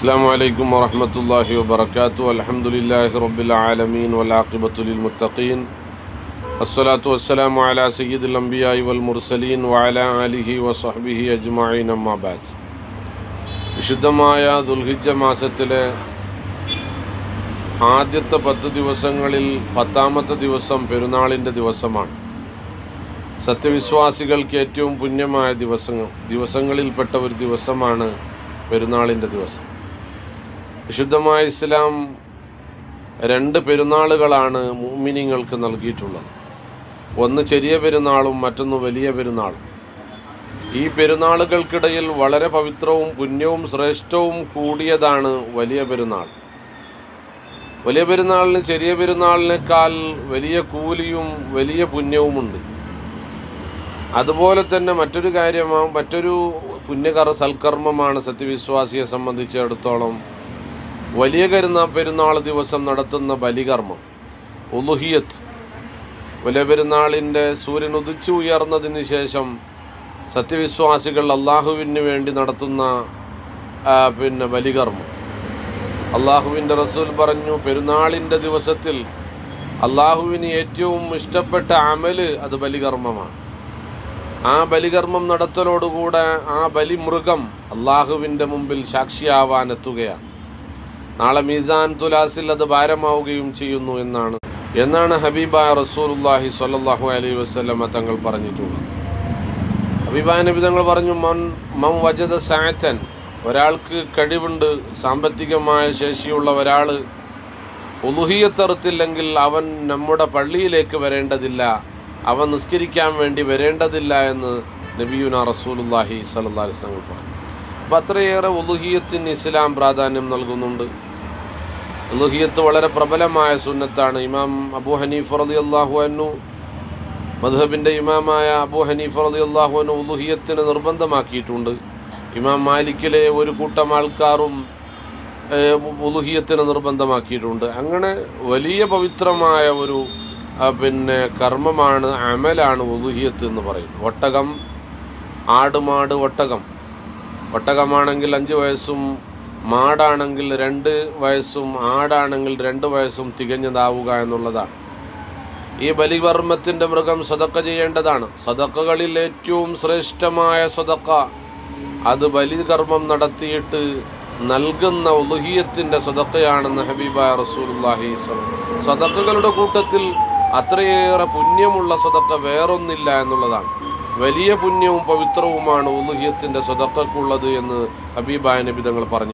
السلام عليكم ورحمة الله وبركاته. الحمد لله رب العالمين والعاقبة للمتقين. الصلاة والسلام على سيد الأنبياء والمرسلين وعلى آله وصحبه أجمعين أما بعد. വിശുദ്ധമായ ദുൽഹിജ്ജ മാസത്തിലെ ആദ്യത്തെ 10 ദിവസങ്ങളിൽ 10ാമത്തെ ദിവസം പെരുന്നാളിൻ്റെ ദിവസമാണ്. സത്യവിശ്വാസികൾക്ക് ഏറ്റവും പുണ്യമായ ദിവസങ്ങളിൽപ്പെട്ട ഒരു ദിവസമാണ് പെരുന്നാളിൻ്റെ ദിവസം. വിശുദ്ധമായ ഇസ്ലാം 2 പെരുന്നാളുകളാണ് മുഅ്മിനീങ്ങൾക്ക് നൽകിയിട്ടുള്ളത്. ഒന്ന് ചെറിയ പെരുന്നാളും മറ്റൊന്ന് വലിയ പെരുന്നാളും. ഈ പെരുന്നാളുകൾക്കിടയിൽ വളരെ പവിത്രവും പുണ്യവും ശ്രേഷ്ഠവും കൂടിയതാണ് വലിയ പെരുന്നാൾ. വലിയ പെരുന്നാളിന് ചെറിയ പെരുന്നാളിനേക്കാൾ വലിയ കൂലിയും വലിയ പുണ്യവുമുണ്ട്. അതുപോലെ തന്നെ മറ്റൊരു സൽക്കർമ്മമാണ് സത്യവിശ്വാസിയെ സംബന്ധിച്ചിടത്തോളം വലിയ പെരുന്നാൾ ദിവസം നടത്തുന്ന ബലികർമ്മം, ഉളുഹിയത്ത്. വലിയ പെരുന്നാളിൻ്റെ സൂര്യൻ ഉദിച്ചു ഉയർന്നതിന് ശേഷം സത്യവിശ്വാസികൾ അള്ളാഹുവിന് വേണ്ടി നടത്തുന്ന ബലികർമ്മം. അള്ളാഹുവിൻ്റെ റസൂൽ പറഞ്ഞു, പെരുന്നാളിൻ്റെ ദിവസത്തിൽ അള്ളാഹുവിന് ഏറ്റവും ഇഷ്ടപ്പെട്ട അമല് അത് ബലികർമ്മമാണ്. ആ ബലികർമ്മം നടത്തലോടുകൂടെ ആ ബലിമൃഗം അള്ളാഹുവിൻ്റെ മുമ്പിൽ സാക്ഷിയാവാൻ എത്തുകയാണ്. നാളെ മീസാൻ തുലാസിൽ അത് ഭാരമാവുകയും ചെയ്യുന്നു എന്നാണ് ഹബീബായ റസൂലുള്ളാഹി സ്വല്ലല്ലാഹു അലൈഹി വസല്ലമ തങ്ങൾ പറഞ്ഞിട്ടുള്ളത്. ഹബീബായ നബി തങ്ങൾ പറഞ്ഞു, മൻ വജദ സഅതൻ, ഒരാൾക്ക് കഴിവുണ്ട്, സാമ്പത്തികമായ ശേഷിയുള്ള ഒരാൾ ഉളുഹിയത്തറുത്തില്ലെങ്കിൽ അവൻ നമ്മുടെ പള്ളിയിലേക്ക് വരേണ്ടതില്ല, അവൻ നിസ്കരിക്കാൻ വേണ്ടി വരേണ്ടതില്ല എന്ന് നബിയുന റസൂലുള്ളാഹി സ്വല്ലല്ലാഹു അലൈഹി വസല്ലം പറഞ്ഞു. അപ്പം അത്രയേറെ ഉളുഹിയത്തിന് ഇസ്ലാം പ്രാധാന്യം നൽകുന്നുണ്ട്. ഉളുഹിയത്ത് വളരെ പ്രബലമായ സുന്നത്താണ്. ഇമാം അബൂ ഹനീഫ റളിയല്ലാഹു അൻഹു, മദ്ഹബിൻ്റെ ഇമാമായ അബൂ ഹനീഫ റളിയല്ലാഹു അൻഹു ഉളുഹിയത്തിന് നിർബന്ധമാക്കിയിട്ടുണ്ട്. ഇമാം മാലിക്കിലെ ഒരു കൂട്ടം ആൾക്കാരും ഉളുഹിയത്തിന് നിർബന്ധമാക്കിയിട്ടുണ്ട്. അങ്ങനെ വലിയ പവിത്രമായ ഒരു കർമ്മമാണ്, അമലാണ് ഉളുഹിയത്ത് എന്ന് പറയുന്നത്. ഒട്ടകം, ആടുമാട്, ഒട്ടകമാണെങ്കിൽ 5 വയസ്സും മാടാണെങ്കിൽ 2 വയസ്സും ആടാണെങ്കിൽ 2 വയസ്സും തികഞ്ഞതാവുക എന്നുള്ളതാണ്. ഈ ബലികർമ്മത്തിൻ്റെ മൃഗം സദക്ക ചെയ്യേണ്ടതാണ്. സദക്കകളിൽ ഏറ്റവും ശ്രേഷ്ഠമായ സദക്ക അത് ബലികർമ്മം നടത്തിയിട്ട് നൽകുന്ന ഉളുഹിയത്തിൻ്റെ സദക്കയാണെന്ന് ഹബീബായ റസൂലുള്ളാഹി സ്വല്ലല്ലാഹു അലൈഹി വസല്ലം. സദക്കകളുടെ കൂട്ടത്തിൽ അത്രയേറെ പുണ്യമുള്ള സദക്ക വേറൊന്നില്ല എന്നുള്ളതാണ്. വലിയ പുണ്യവും പവിത്രവുമാണ് ഉളുഹിയത്തിൻ്റെ സദക്കക്കുള്ളത് എന്ന് ഹബീബായ നബി തങ്ങൾ പറഞ്ഞു.